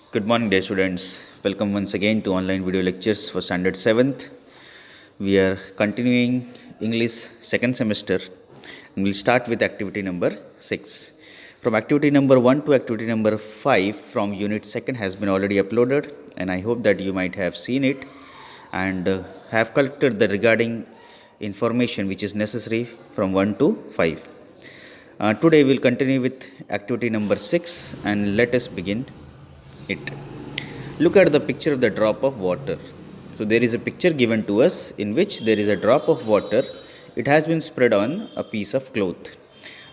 Good morning, dear students. Welcome once again to online video lectures for standard 7th. We are continuing English second semester and we'll start with activity number 6. From activity number 1 to activity number 5 from unit 2nd has been already uploaded, and I hope that you might have seen it and have collected the regarding information which is necessary from 1 to 5. Today we'll continue with activity number 6 and let us begin it. Look at the picture of the drop of water. So there is a picture given to us in which there is a drop of water. It has been spread on a piece of cloth.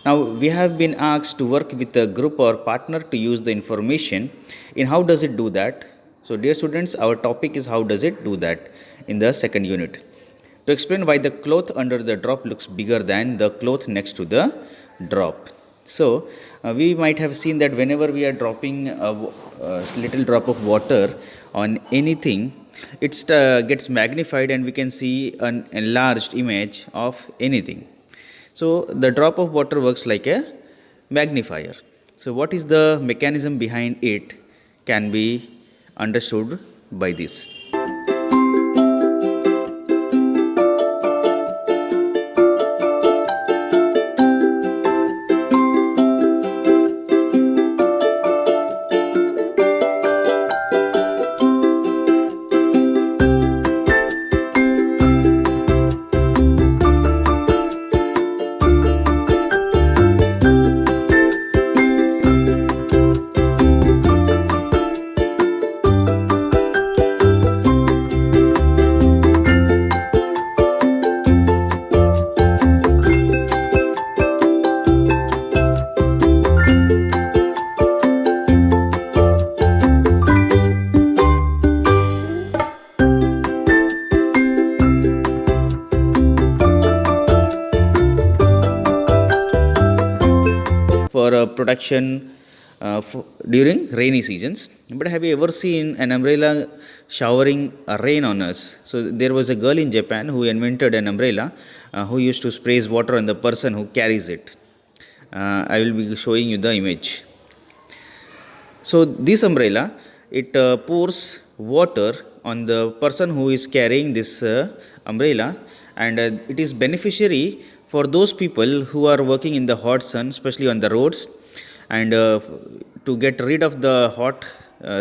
Now we have been asked to work with a group or partner to use the information in how does it do that. So dear students, our topic is how does it do that in the second unit. To explain why the cloth under the drop looks bigger than the cloth next to the drop. So we might have seen that whenever we are dropping a little drop of water on anything, it gets magnified and we can see an enlarged image of anything. So the drop of water works like a magnifier. So what is the mechanism behind it can be understood by this. For protection during rainy seasons. But have you ever seen an umbrella showering rain on us? So there was a girl in Japan who invented an umbrella who used to spray water on the person who carries it. I will be showing you the image. So this umbrella, it pours water on the person who is carrying this umbrella, and it is beneficiary for those people who are working in the hot sun, especially on the roads, and to get rid of the hot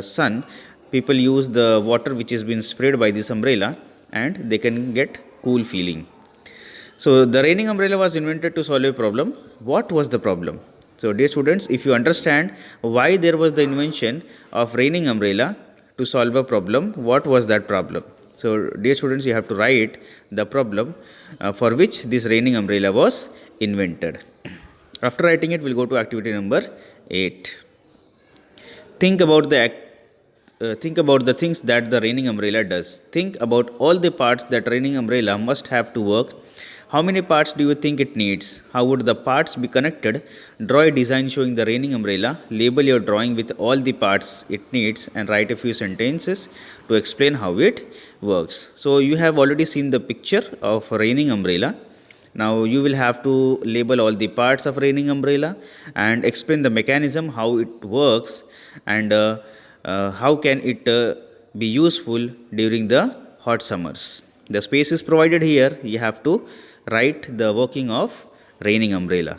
sun, people use the water which has been sprayed by this umbrella and they can get cool feeling. So the raining umbrella was invented to solve a problem. What was the problem? So dear students, if you understand why there was the invention of raining umbrella to solve a problem, what was that problem? So dear students, you have to write the problem for which this raining umbrella was invented. After writing it, we'll go to activity number 8. Think about the things that the raining umbrella does. Think about all the parts that raining umbrella must have to work. How many parts do you think it needs? How would the parts be connected? Draw a design showing the raining umbrella. Label your drawing with all the parts it needs and write a few sentences to explain how it works. So you have already seen the picture of a raining umbrella. Now you will have to label all the parts of raining umbrella and explain the mechanism, how it works, and how can it be useful during the hot summers. The space is provided here. You have to write the working of raining umbrella.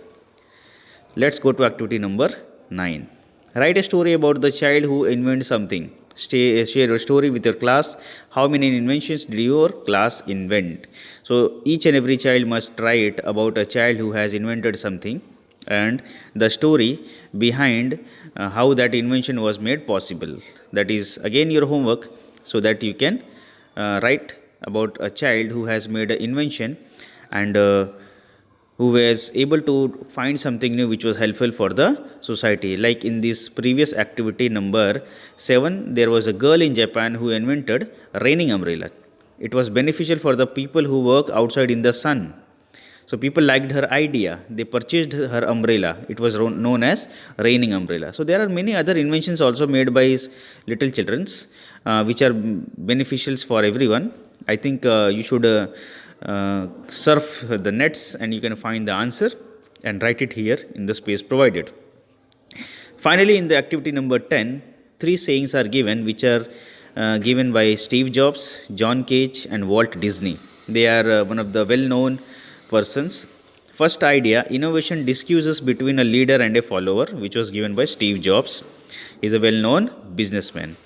Let's go to activity number 9. Write a story about the child who invents something. Share a story with your class. How many inventions did your class invent? So each and every child must write about a child who has invented something and the story behind how that invention was made possible. That is again your homework, so that you can write about a child who has made an invention and who was able to find something new which was helpful for the society. Like in this previous activity number 7, there was a girl in Japan who invented a raining umbrella. It was beneficial for the people who work outside in the sun. So people liked her idea. They purchased her umbrella. It was known as raining umbrella. So there are many other inventions also made by little childrens which are beneficial for everyone. I think you should surf the nets and you can find the answer and write it here in the space provided. Finally, in the activity number 10, three sayings are given, which are given by Steve Jobs, John Cage, and Walt Disney. They are one of the well-known persons. First idea: innovation discuses between a leader and a follower, which was given by Steve Jobs. He is a well-known businessman.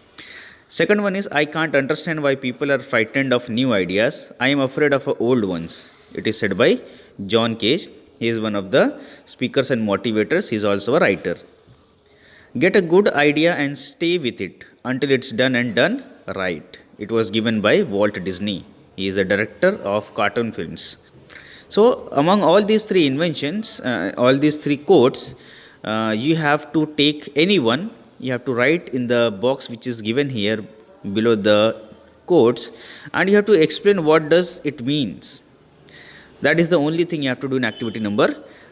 Second one is, I can't understand why people are frightened of new ideas. I am afraid of old ones. It is said by John Cage. He is one of the speakers and motivators. He is also a writer. Get a good idea and stay with it until it's done and done right. It was given by Walt Disney. He is a director of cartoon films. So, among all these three inventions, all these three quotes, you have to take any one. You have to write in the box which is given here below the quotes, and you have to explain what does it means. That is the only thing you have to do in activity number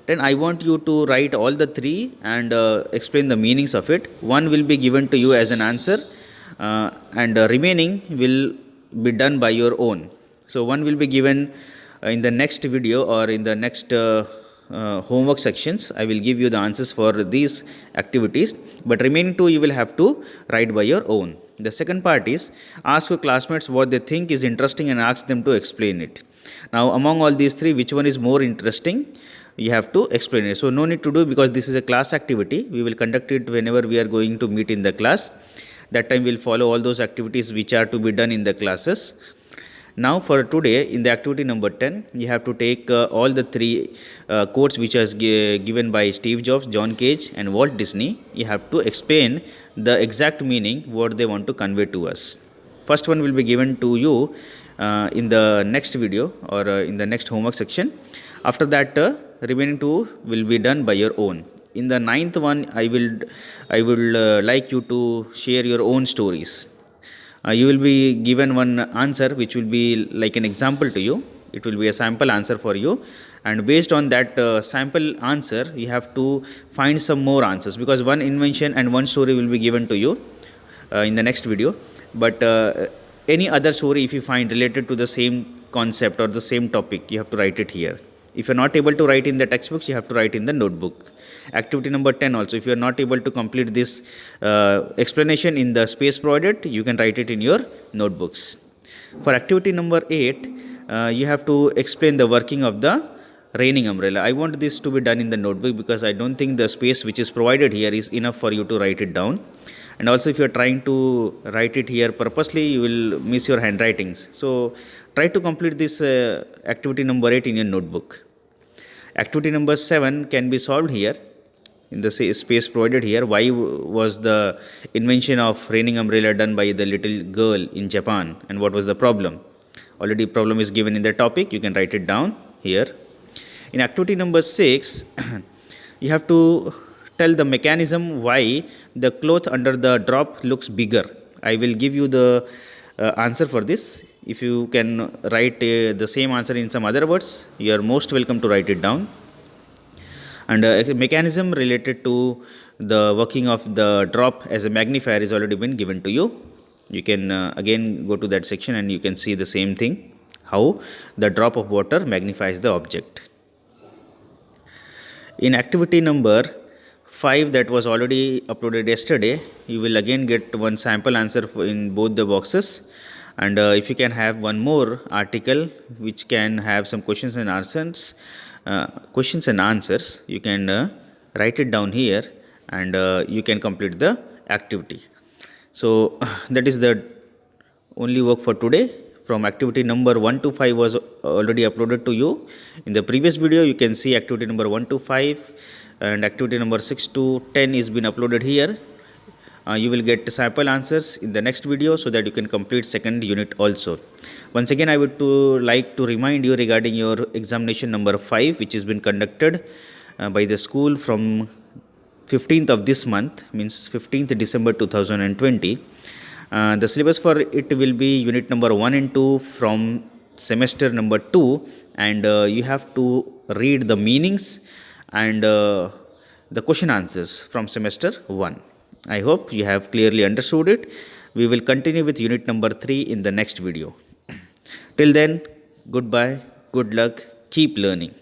10. I want you to write all the three and explain the meanings of it. One will be given to you as an answer, and remaining will be done by your own. So, one will be given in the next video or in the next homework sections. I will give you the answers for these activities, but remaining two you will have to write by your own. The second part is, ask your classmates what they think is interesting and ask them to explain it. Now, among all these three, which one is more interesting? You have to explain it. So, no need to do, because this is a class activity. We will conduct it whenever we are going to meet in the class. That time we will follow all those activities which are to be done in the classes. Now, for today, in the activity number 10, you have to take all the three quotes which was given by Steve Jobs, John Cage, and Walt Disney. You have to explain the exact meaning what they want to convey to us. First one will be given to you in the next video or in the next homework section. After that, remaining two will be done by your own. In the ninth one, I will like you to share your own stories. You will be given one answer which will be like an example to you. It will be a sample answer for you, and based on that sample answer, you have to find some more answers, because one invention and one story will be given to you in the next video. But any other story, if you find related to the same concept or the same topic, you have to write it here. If you are not able to write in the textbooks, you have to write in the notebook. Activity number 10 also, if you are not able to complete this explanation in the space provided, you can write it in your notebooks. For activity number 8, you have to explain the working of the raining umbrella. I want this to be done in the notebook, because I don't think the space which is provided here is enough for you to write it down. And also, if you are trying to write it here purposely, you will miss your handwritings. So, try to complete this activity number 8 in your notebook. Activity number 7 can be solved here in the space provided here. Why was the invention of raining umbrella done by the little girl in Japan, and what was the problem? Already problem is given in the topic. You can write it down here. In activity number 6, you have to tell the mechanism why the cloth under the drop looks bigger. I will give you the answer for this. If you can write the same answer in some other words, you are most welcome to write it down. And a mechanism related to the working of the drop as a magnifier is already been given to you. You can again go to that section and you can see the same thing, how the drop of water magnifies the object. In activity number 5 that was already uploaded yesterday, you will again get one sample answer in both the boxes. And if you can have one more article which can have some questions and answers, you can write it down here, and you can complete the activity. So that is the only work for today. From activity number 1 to 5 was already uploaded to you. In the previous video, you can see activity number 1 to 5, and activity number 6 to 10 is been uploaded here. You will get sample answers in the next video, so that you can complete second unit also. Once again, I would like to remind you regarding your examination number 5, which has been conducted by the school from 15th of this month, means 15th December 2020. The syllabus for it will be unit number 1 and 2 from semester number 2, and you have to read the meanings and the question answers from semester 1. I hope you have clearly understood it. We will continue with unit number 3 in the next video. Till then, goodbye, good luck, keep learning.